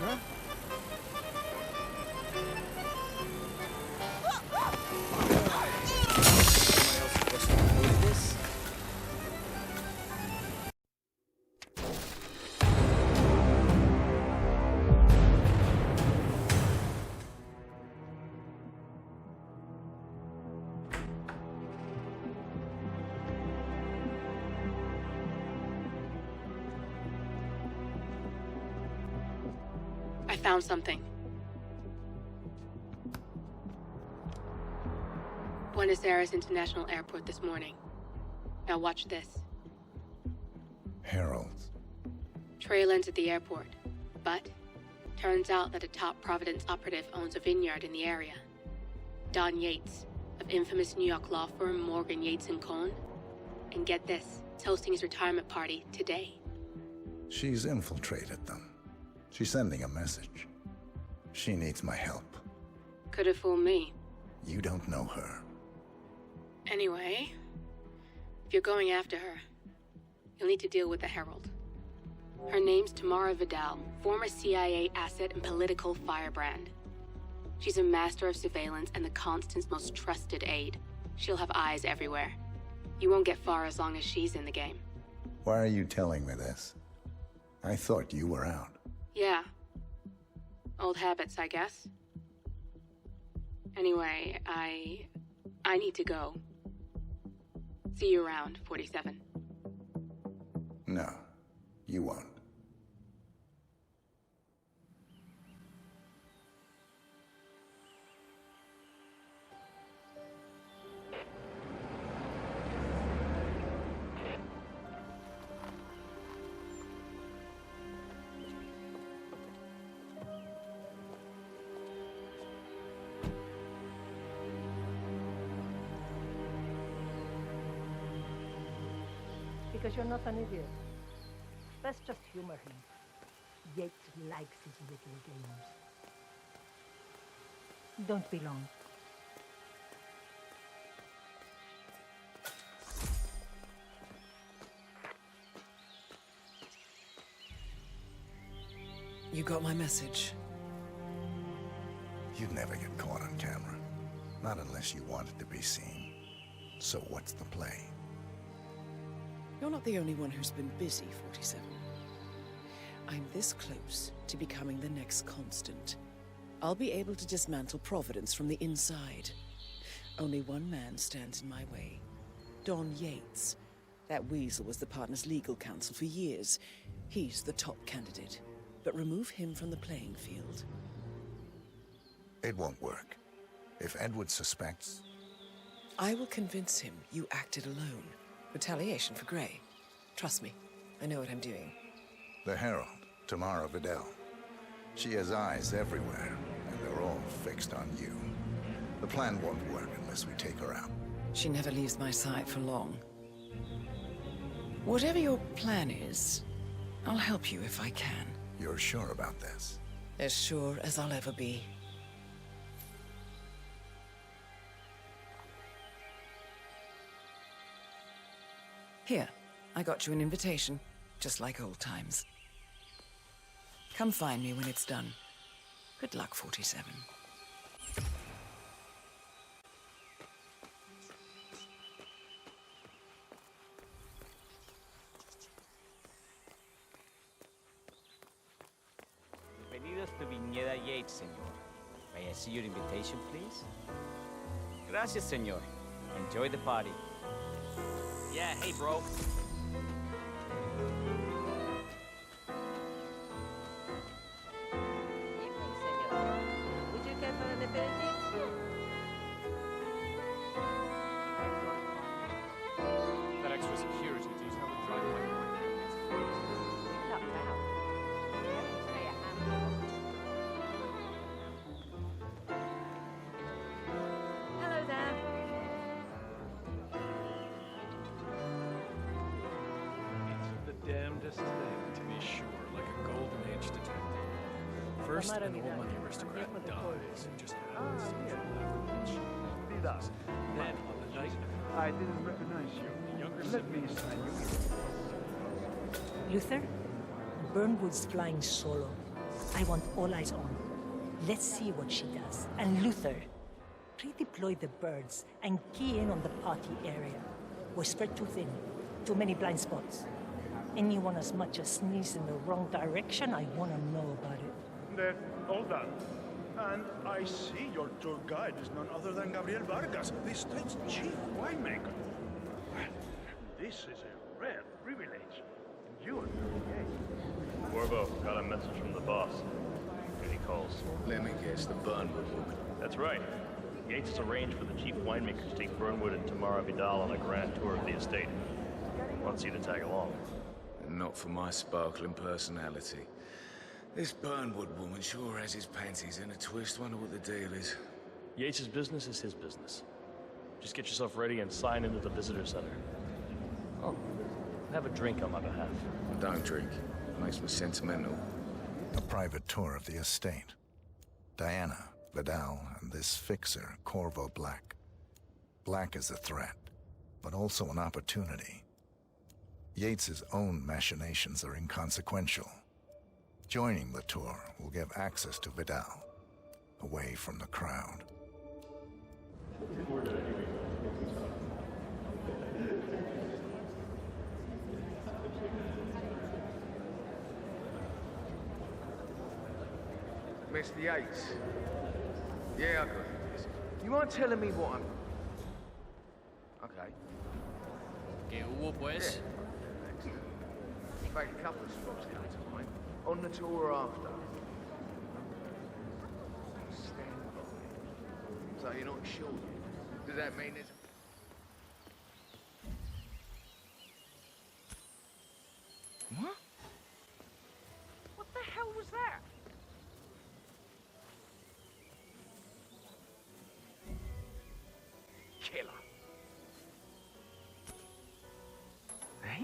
Huh? I found something. Buenos Aires International Airport this morning. Now watch this. Heralds. Trail ends at the airport, but turns out that a top Providence operative owns a vineyard in the area. Don Yates, of infamous New York law firm Morgan Yates & Cohn. And get this, it's hosting his retirement party today. She's infiltrated them. She's sending a message. She needs my help. Could have fooled me. You don't know her. Anyway, if you're going after her, you'll need to deal with the Herald. Her name's Tamara Vidal, former CIA asset and political firebrand. She's a master of surveillance and the Constant's most trusted aide. She'll have eyes everywhere. You won't get far as long as she's in the game. Why are you telling me this? I thought you were out. Yeah. Old habits, I guess. Anyway, I need to go. See you around, 47. No, you won't. Because you're not an idiot. Let's just humor him. Yates likes his little games. Don't be long. You got my message. You'd never get caught on camera. Not unless you wanted to be seen. So what's the play? You're not the only one who's been busy, 47. I'm this close to becoming the next Constant. I'll be able to dismantle Providence from the inside. Only one man stands in my way. Don Yates. That weasel was the partner's legal counsel for years. He's the top candidate. But remove him from the playing field. It won't work. If Edward suspects... I will convince him you acted alone. Retaliation for Grey. Trust me, I know what I'm doing. The Herald, Tamara Vidal. She has eyes everywhere, and they're all fixed on you. The plan won't work unless we take her out. She never leaves my side for long. Whatever your plan is, I'll help you if I can. You're sure about this? As sure as I'll ever be. Here, I got you an invitation, just like old times. Come find me when it's done. Good luck, 47. Bienvenidos to Viñeda Yates, señor. May I see your invitation, please? Gracias, señor. Enjoy the party. Yeah, hey, bro. Evening, senor. Would you care for an aperitif? That extra security detail would drive my mind. Lucked out. Heavens, may a handful. Hello there. It's the damnedest thing, to be sure, like a golden age detective. First, an old money aristocrat dies and just happens to be rich. Then, on the night I didn't recognize you. the younger Let me sibling sign you. Luther? Burnwood's flying solo. I want all eyes on. Let's see what she does. And Luther, redeploy the birds and key in on the party area. We're spread too thin. Too many blind spots. Anyone as much as sneeze in the wrong direction, I want to know about it. Then, all done. And I see your tour guide is none other than Gabriel Vargas, the state's chief winemaker. Well, this is a rare privilege. You are very Corvo, got a message from the boss. Any calls? Let me guess, the Burnwood woman. That's right. Yates has arranged for the chief winemaker to take Burnwood and Tamara Vidal on a grand tour of the estate. Wants you to tag along. And not for my sparkling personality. This Burnwood woman sure has his panties in a twist. Wonder what the deal is. Yates' business is his business. Just get yourself ready and sign into the visitor center. Oh, have a drink on my behalf. I don't drink. It makes me sentimental. A private tour of the estate. Diana, Vidal, and this fixer, Corvo Black. Black is a threat, but also an opportunity. Yates's own machinations are inconsequential. Joining the tour will give access to Vidal, away from the crowd. Mr. Yates. Yeah, I got it. You mind telling me what I'm... Okay. ¿Qué hubo, pues? Yeah. You've made a couple of spots down tonight. On the tour or after. Stand by. So you're not sure yet? Does that mean there's... What? What the hell was that? Killer. Eh?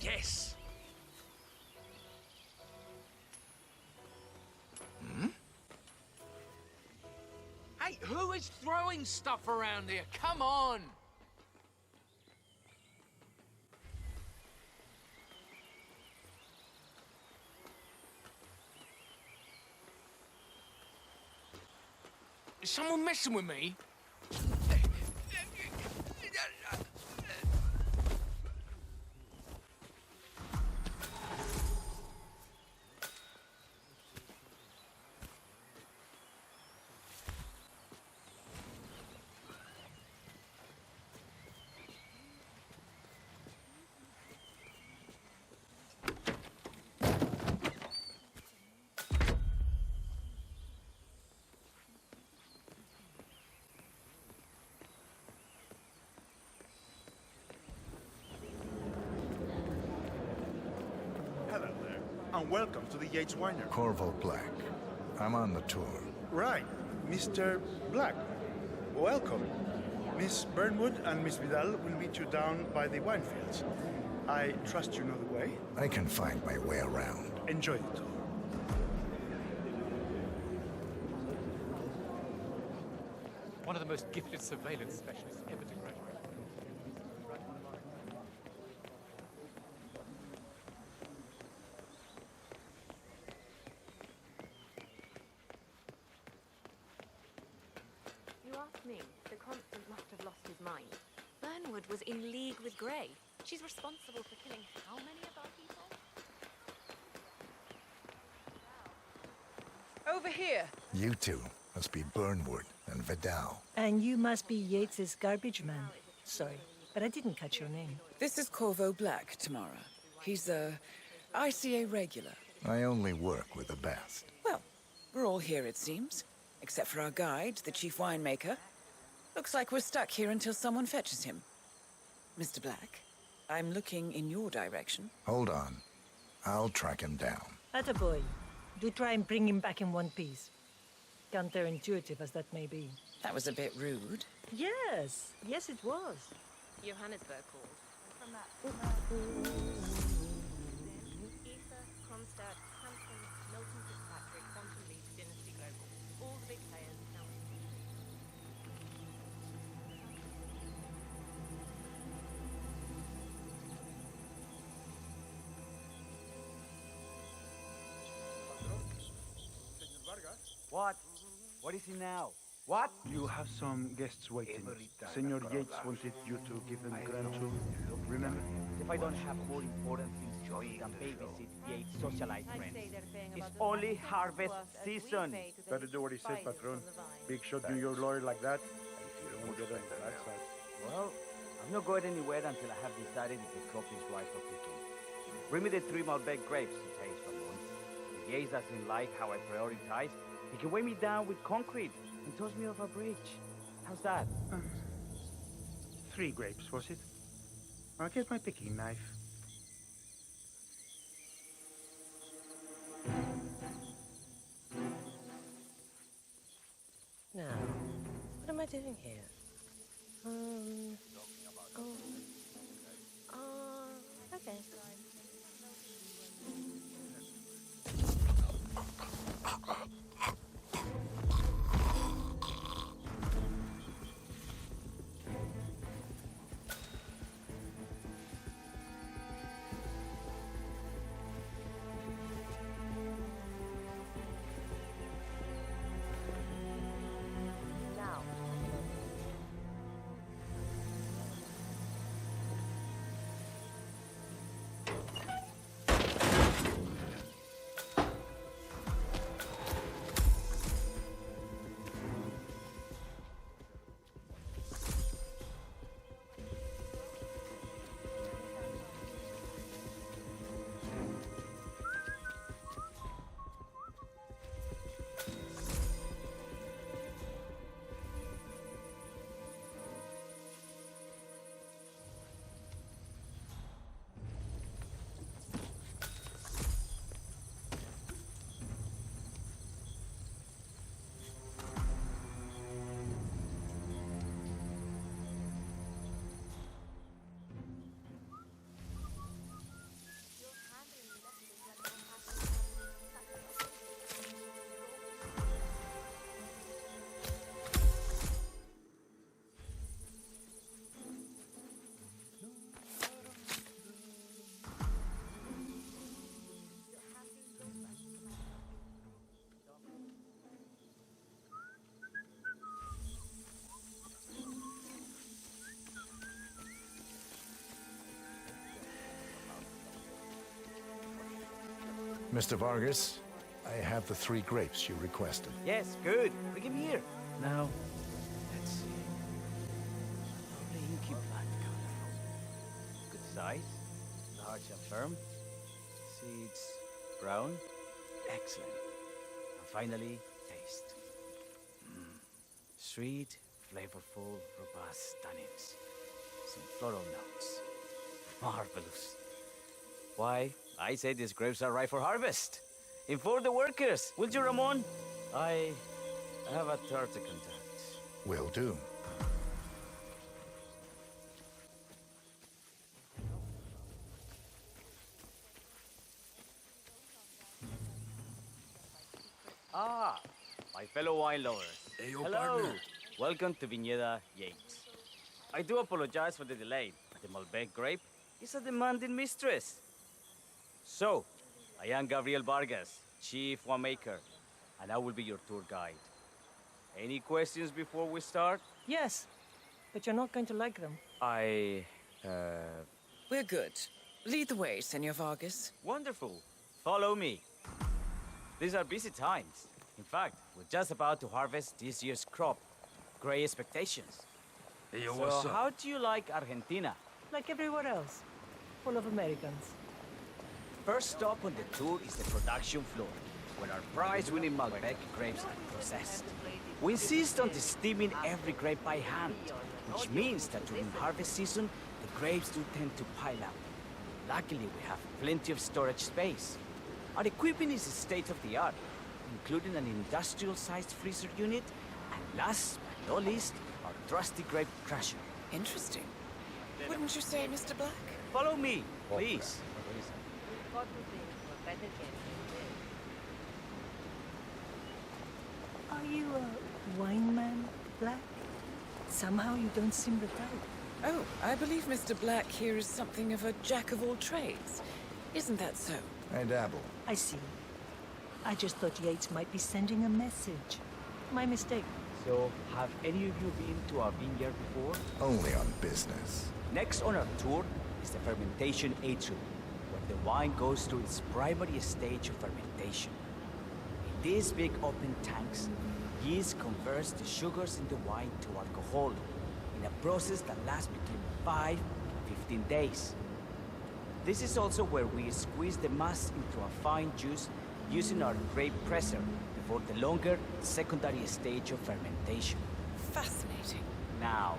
Yes. Hmm? Hey, who is throwing stuff around here? Come on! Is someone messing with me? Hello there, and welcome to the Yates Winery. Corvo Black. I'm on the tour. Right, Mr. Black. Welcome. Miss Burnwood and Miss Vidal will meet you down by the wine fields. I trust you know the way. I can find my way around. Enjoy the tour. One of the most gifted surveillance specialists ever to graduate. You ask me, the Constant must have lost his mind. Burnwood was in league with Grey. She's responsible for killing how many of our people? Over here. You two must be Burnwood and Vidal. And you must be Yates's garbage man. Sorry, but I didn't catch your name. This is Corvo Black, Tamara. He's a ICA regular. I only work with the best. Well, we're all here, it seems. Except for our guide, the chief winemaker. Looks like we're stuck here until someone fetches him. Mr. Black, I'm looking in your direction. Hold on. I'll track him down. Attaboy. Do try and bring him back in one piece. Counterintuitive as that may be. That was a bit rude. Yes, yes it was. Johannesburg called. From that. Ether, Kronstadt, Hampton, Milton Fitzpatrick, Quantum Leap, Dynasty Global. All the big players now. What? What is it now? What? You have some guests waiting. Senor Yates wanted you to give them grand tour. Remember? If I don't have more important things to do than babysit Yates' socialite friends. It's only harvest season. Better do what he said, Patron. Big shot New York lawyer like that. You don't get on the bad side. Well, I'm not going anywhere until I have decided if the crop is right for picking. Bring me the 3 Malbec grapes to taste for once. If Yates doesn't like how I prioritize, he can weigh me down with concrete and toss me off a bridge. How's that? 3 grapes, was it? I'll get my picking knife. Now, what am I doing here? Okay. Mr. Vargas, I have the 3 grapes you requested. Yes, good. Bring him here. Now, let's see. Lovely inky black color. Good size. Large and firm. Seeds brown. Excellent. And finally, taste. Sweet, flavorful, robust tannins. Some floral notes. Marvelous. Why, I say these grapes are ripe for harvest. Inform the workers, will you, Ramon? I have a third to contact. Will do. Ah, my fellow wine lovers. Hey, your hello. partner. Welcome to Viñeda Yates. I do apologize for the delay, but the Malbec grape is a demanding mistress. So, I am Gabriel Vargas, Chief Winemaker, and I will be your tour guide. Any questions before we start? Yes, but you're not going to like them. We're good. Lead the way, Senor Vargas. Wonderful. Follow me. These are busy times. In fact, we're just about to harvest this year's crop. Great expectations. Hey, yo, So, what's up? how do you like Argentina? Like everywhere else. Full of Americans. First stop on the tour is the production floor, where our prize-winning Malbec grapes are processed. We insist on steaming every grape by hand, which means that during harvest season, the grapes do tend to pile up. Luckily, we have plenty of storage space. Our equipment is state-of-the-art, including an industrial-sized freezer unit, and last but not least, our trusty grape crusher. Interesting. Wouldn't you say, Mr. Black? Follow me, please. Are you a wine man, Black? Somehow you don't seem the type. Oh, I believe Mr. Black here is something of a jack of all trades. Isn't that so? I dabble. I see. I just thought Yates might be sending a message. My mistake. So, have any of you been to our vineyard before? Only on business. Next on our tour is the fermentation atrium, where the wine goes through its primary stage of fermentation. In these big open tanks, yeast converts the sugars in the wine to alcohol, in a process that lasts between 5 and 15 days. This is also where we squeeze the mass into a fine juice using our grape presser before the longer secondary stage of fermentation. Fascinating. Now,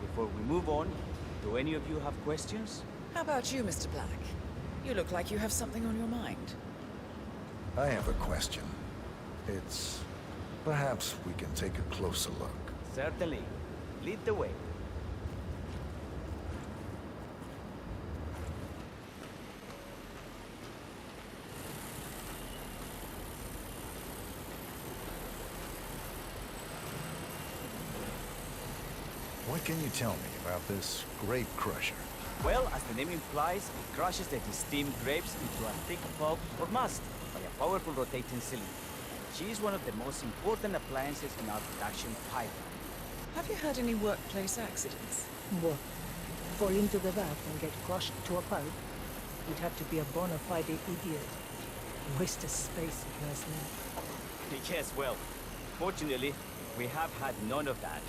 before we move on, do any of you have questions? How about you, Mr. Black? You look like you have something on your mind. I have a question. It's... perhaps we can take a closer look. Certainly. Lead the way. What can you tell me about this grape crusher? Well, as the name implies, it crushes the steamed grapes into a thick pulp or must by a powerful rotating cylinder. She is one of the most important appliances in our production pipeline. Have you had any workplace accidents? What? Fall into the bath and get crushed to a pulp? You'd have to be a bona fide idiot. Waste of space, if you ask me. Yes, well, fortunately, we have had none of that.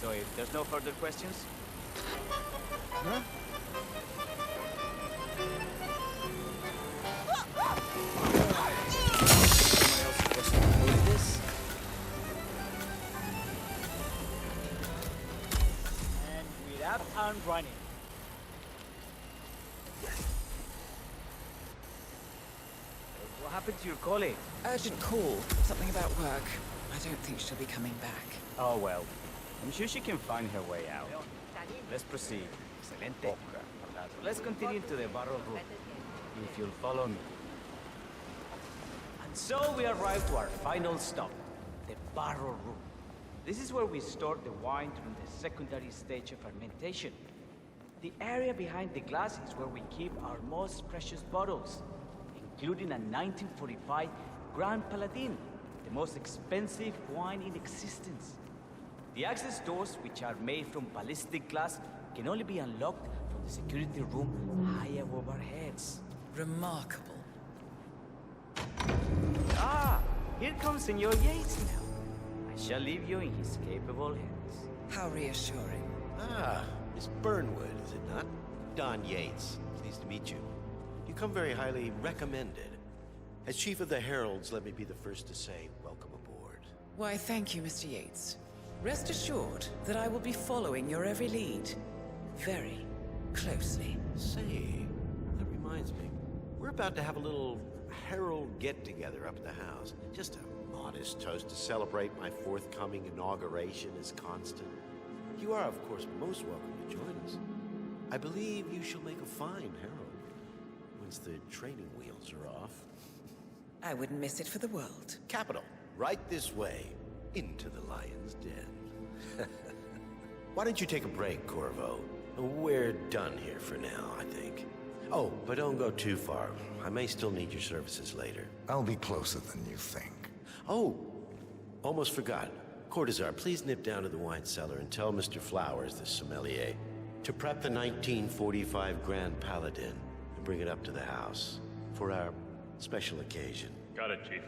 So if there's no further questions... Huh? This? And we're up and running. What happened to your colleague? Urgent call. Something about work. I don't think she'll be coming back. Oh well. I'm sure she can find her way out. Let's proceed. Excelente. Let's continue to the barrel room, if you'll follow me. And so we arrive to our final stop, the barrel room. This is where we store the wine during the secondary stage of fermentation. The area behind the glass is where we keep our most precious bottles, including a 1945 Grand Paladin, the most expensive wine in existence. The access doors, which are made from ballistic glass, can only be unlocked from the security room high above our heads. Remarkable. Ah, here comes Senor Yates now. I shall leave you in his capable hands. How reassuring. Ah, Miss Burnwood, is it not? Don Yates. Pleased to meet you. You come very highly recommended. As Chief of the Heralds, let me be the first to say welcome aboard. Why, thank you, Mr. Yates. Rest assured that I will be following your every lead. Very closely. Say, that reminds me. We're about to have a little Herald get-together up at the house. Just a modest toast to celebrate my forthcoming inauguration as Constant. You are, of course, most welcome to join us. I believe you shall make a fine Herald, once the training wheels are off. I wouldn't miss it for the world. Capital. Right this way, into the lion's den. Why don't you take a break, Corvo? We're done here for now, I think. Oh, but don't go too far. I may still need your services later. I'll be closer than you think. Oh, almost forgot. Cortazar, please nip down to the wine cellar and tell Mr. Flowers, the sommelier, to prep the 1945 Grand Paladin and bring it up to the house for our special occasion. Got it, Chief.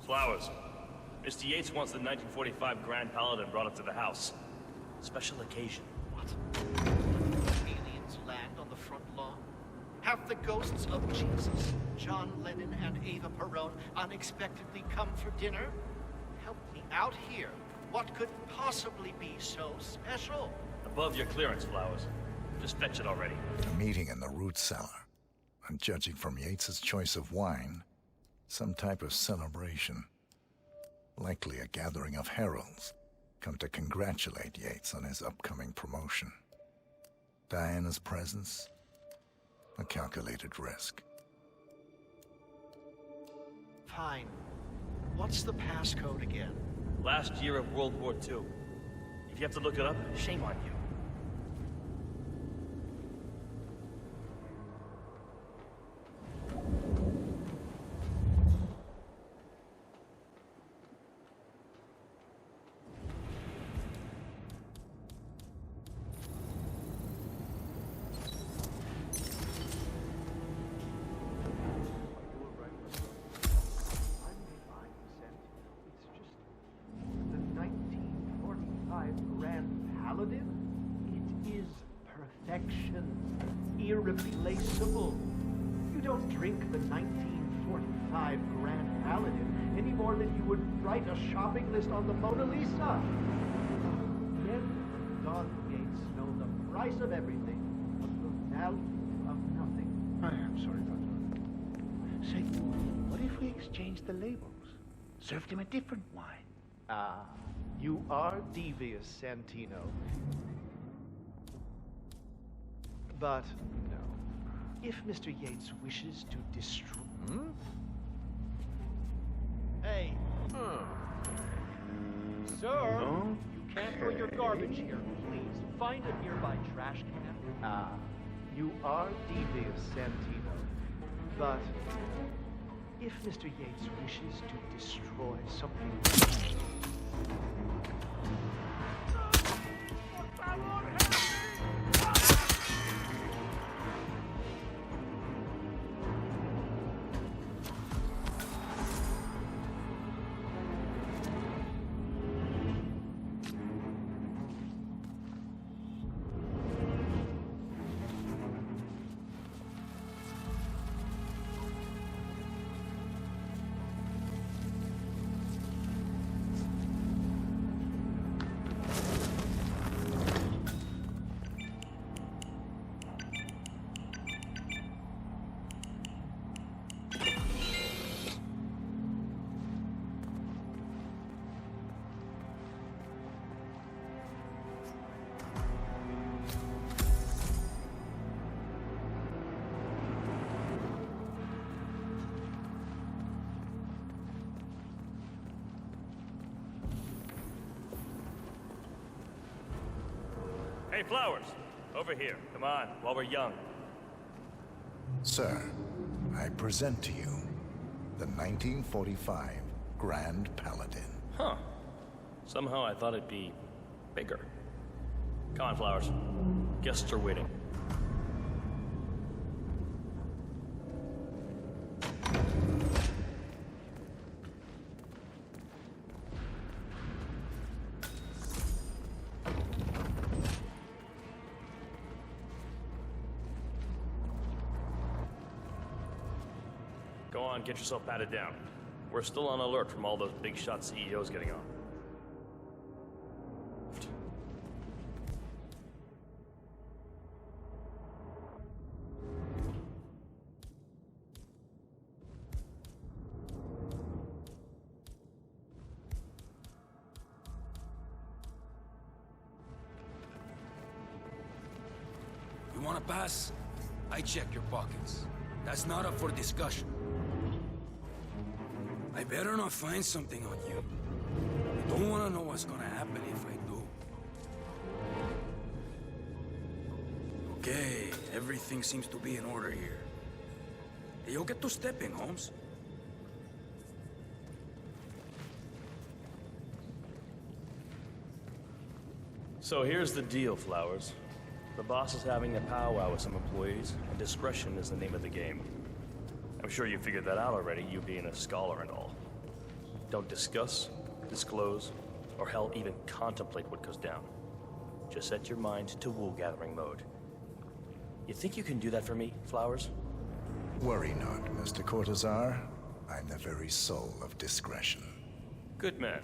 Flowers. Mr. Yates wants the 1945 Grand Paladin brought up to the house. Special occasion. What? Aliens land on the front lawn? Have the ghosts of Jesus, John Lennon, and Eva Perón unexpectedly come for dinner? Help me out here. What could possibly be so special? Above your clearance, Flowers. Just fetch it already. A meeting in the root cellar. And judging from Yates's choice of wine, some type of celebration. Likely a gathering of heralds. come to congratulate Yates on his upcoming promotion. Diana's presence, a calculated risk. Fine. What's the passcode again? Last year of World War II. If you have to look it up, shame on you. Irreplaceable. You don't drink the 1945 Grand Paladin any more than you would write a shopping list on the Mona Lisa. Yet, Don Yates know the price of everything, but the value of nothing. I am sorry, Doctor. Say, what if we exchange the labels? Served him a different wine. Ah, you are devious, Santino. But no. If Mr. Yates wishes to destroy... Hey! Sir! No? You can't throw your garbage here. Please, find a nearby trash can. Ah, you are devious, Santino. But if Mr. Yates wishes to destroy something... Hey, Flowers! Over here. Come on, while we're young. Sir, I present to you the 1945 Grand Paladin. Huh. Somehow I thought it'd be bigger. Come on, Flowers. Guests are waiting. Go on, get yourself patted down. We're still on alert from all those big shot CEOs getting on. You wanna pass? I check your pockets. That's not up for discussion. I better not find something on you. I don't wanna know what's gonna happen if I do. Okay, everything seems to be in order here. You'll get to stepping, Holmes. So here's the deal, Flowers. The boss is having a powwow with some employees, and discretion is the name of the game. I'm sure you figured that out already, you being a scholar and all. Don't discuss, disclose, or hell, even contemplate what goes down. Just set your mind to wool-gathering mode. You think you can do that for me, Flowers? Worry not, Mr. Cortazar. I'm the very soul of discretion. Good man.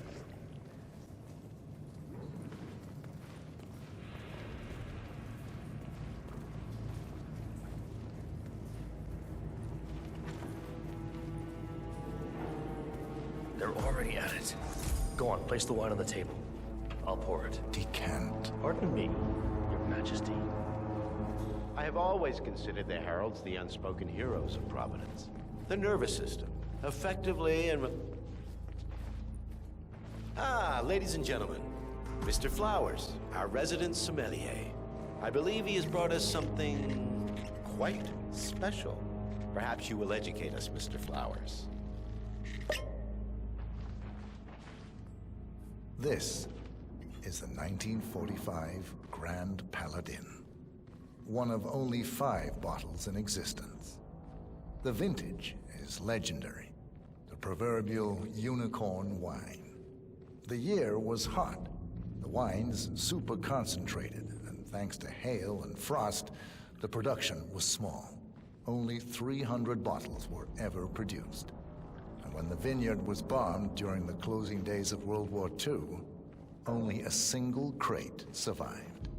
They're already at it. Go on, place the wine on the table. I'll pour it. Decant. Pardon me, Your Majesty. I have always considered the heralds the unspoken heroes of Providence. The nervous system, effectively and... ladies and gentlemen, Mr. Flowers, our resident sommelier. I believe he has brought us something quite special. Perhaps you will educate us, Mr. Flowers. This is the 1945 Grand Paladin, one of only 5 bottles in existence. The vintage is legendary, the proverbial unicorn wine. The year was hot, the wine's super concentrated, and thanks to hail and frost, the production was small. Only 300 bottles were ever produced. And when the vineyard was bombed during the closing days of World War II, only a single crate survived.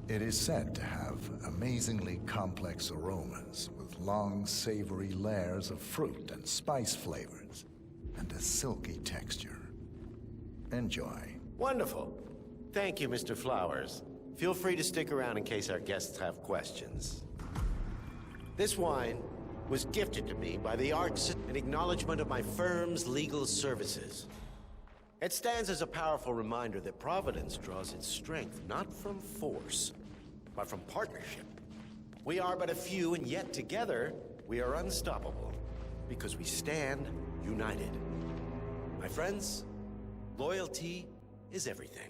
It is said to have amazingly complex aromas with long, savory layers of fruit and spice flavors, and a silky texture. Enjoy. Wonderful. Thank you, Mr. Flowers. Feel free to stick around in case our guests have questions. This wine was gifted to me by the Arts in acknowledgement of my firm's legal services. It stands as a powerful reminder that Providence draws its strength not from force, but from partnership. We are but a few, and yet together we are unstoppable, because we stand united. My friends, loyalty is everything,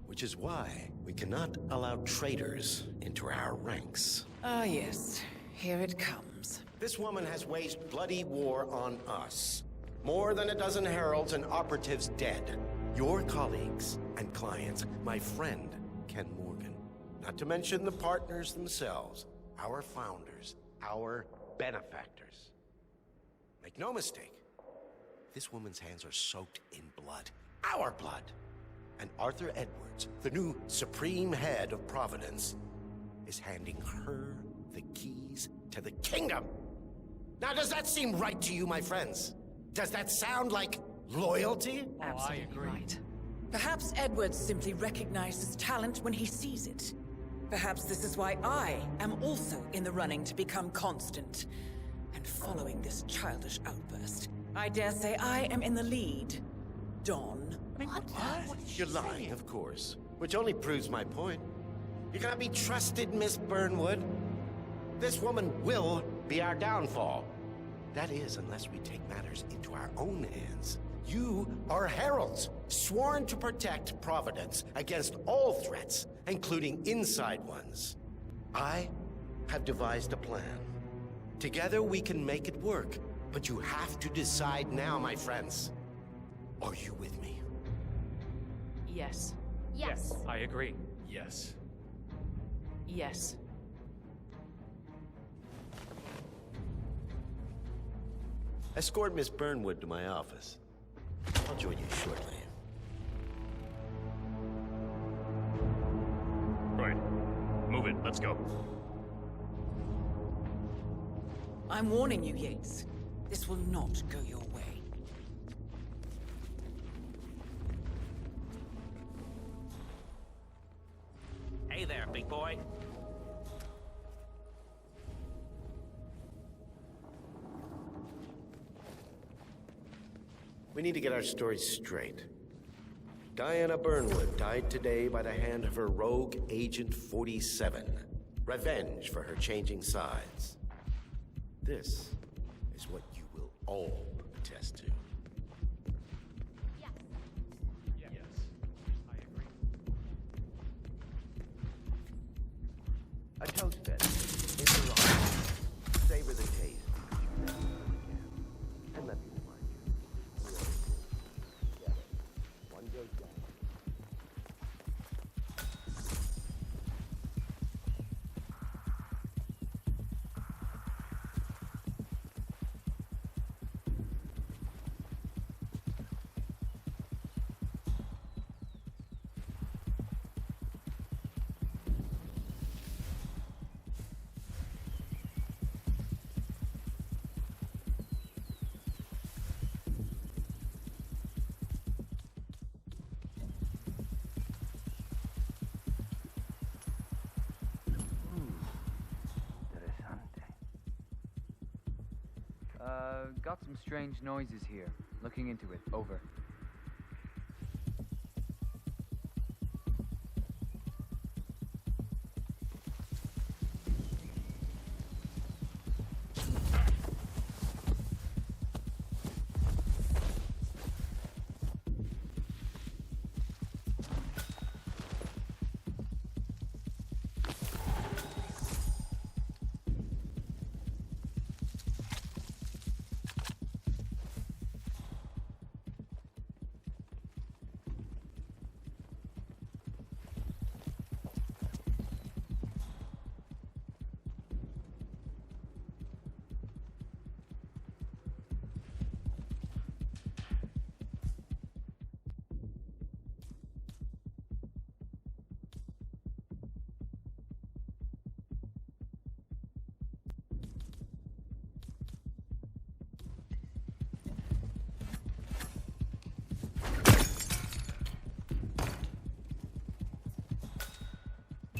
which is why we cannot allow traitors into our ranks. Ah, yes. Here it comes. This woman has waged bloody war on us. More than a dozen heralds and operatives dead. Your colleagues and clients, my friend, Ken Morgan. Not to mention the partners themselves, our founders, our benefactors. Make no mistake, this woman's hands are soaked in blood. Our blood. And Arthur Edwards, the new supreme head of Providence, is handing her the keys to the kingdom. Now, does that seem right to you, my friends? Does that sound like loyalty? Absolutely I agree. Right. Perhaps Edwards simply recognizes talent when he sees it. Perhaps this is why I am also in the running to become constant. And following this childish outburst, I dare say I am in the lead. Dawn. What? You're lying, of course. Which only proves my point. You cannot be trusted, Miss Burnwood. This woman will be our downfall. That is, unless we take matters into our own hands. You are heralds, sworn to protect Providence against all threats, including inside ones. I have devised a plan. Together we can make it work, but you have to decide now, my friends. Are you with me? Yes. Yes. I agree. Yes. Yes. Escort Miss Burnwood to my office. I'll join you shortly. Right. Move it. Let's go. I'm warning you, Yates. This will not go your way. Hey there, big boy. We need to get our story straight. Diana Burnwood died today by the hand of her rogue Agent 47. Revenge for her changing sides. This is what you will all attest to. Yes. I agree. A toast bed. In the rock. Savor the taste. And let me remind you. Yeah. One goes down. Got some strange noises here. Looking into it. Over.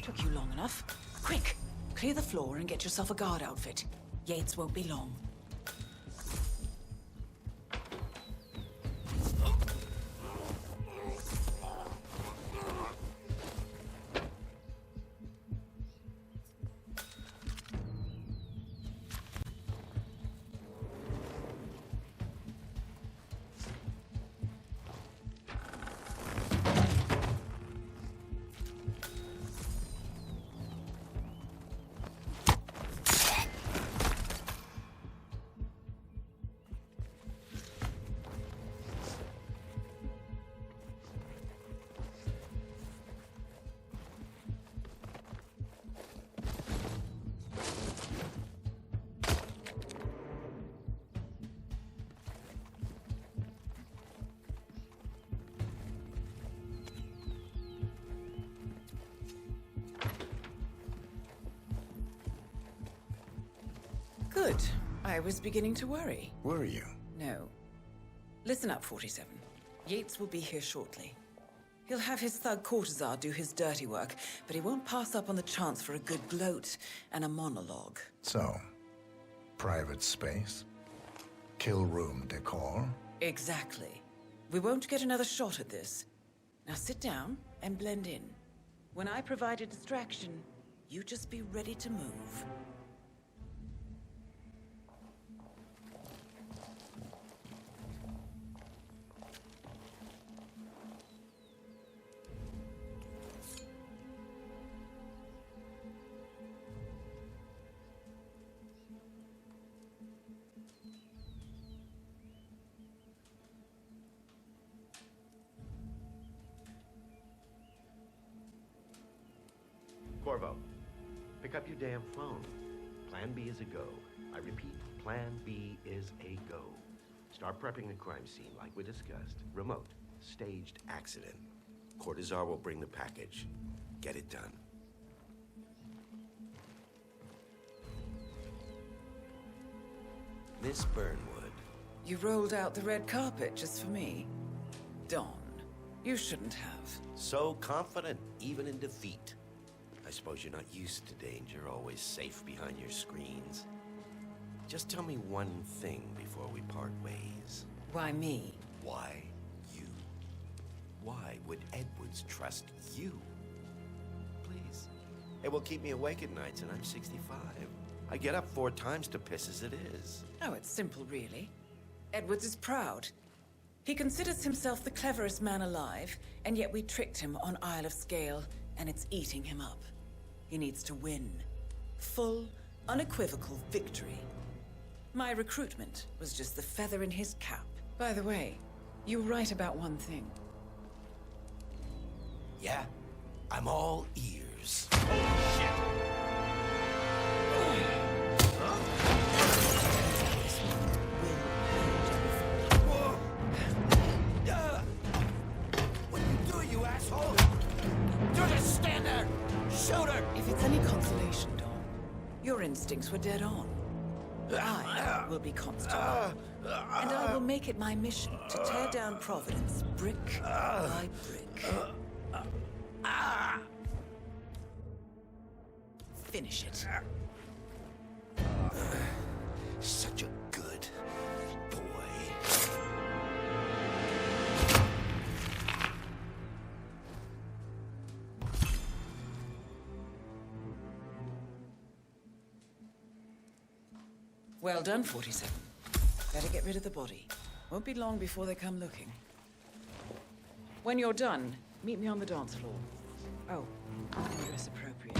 Took you long enough. Quick! Clear the floor and get yourself a guard outfit. Yates won't be long. Good. I was beginning to worry. Were you? No. Listen up, 47. Yates will be here shortly. He'll have his thug Cortazar do his dirty work, but he won't pass up on the chance for a good gloat and a monologue. So, private space? Kill room decor? Exactly. We won't get another shot at this. Now sit down and blend in. When I provide a distraction, you just be ready to move. Corvo, pick up your damn phone. Plan B is a go. I repeat, Plan B is a go. Start prepping the crime scene like we discussed. Remote, staged accident. Cortazar will bring the package. Get it done. Miss Burnwood. You rolled out the red carpet just for me. Don, you shouldn't have. So confident, even in defeat. I suppose you're not used to danger, always safe behind your screens. Just tell me one thing before we part ways. Why me? Why you? Why would Edwards trust you? Please. It will keep me awake at nights, and I'm 65. I get up 4 times to piss as it is. Oh, it's simple, really. Edwards is proud. He considers himself the cleverest man alive, and yet we tricked him on Isle of Scale, and it's eating him up. He needs to win. Full, unequivocal victory. My recruitment was just the feather in his cap. By the way, you were right about one thing. Yeah? I'm all ears. What you do, you asshole? Don't just stand there! Shoot her! If it's any consolation, Don, your instincts were dead on. I will be Constable, and I will make it my mission to tear down Providence brick by brick. Finish it. Such a good Well done, 47. Better get rid of the body. Won't be long before they come looking. When you're done, meet me on the dance floor. Oh, dress appropriate.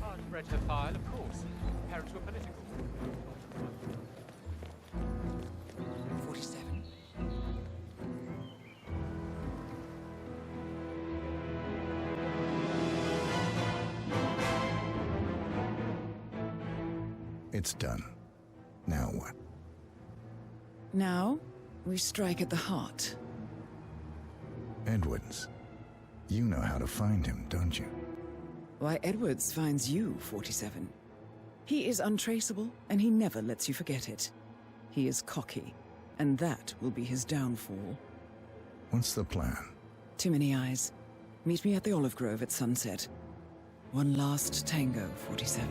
I've read her file, of course. Parents were political. 47. It's done. Now what? Now, we strike at the heart. Edwards. You know how to find him, don't you? Why, Edwards finds you, 47. He is untraceable, and he never lets you forget it. He is cocky, and that will be his downfall. What's the plan? Too many eyes. Meet me at the Olive Grove at sunset. One last tango, 47.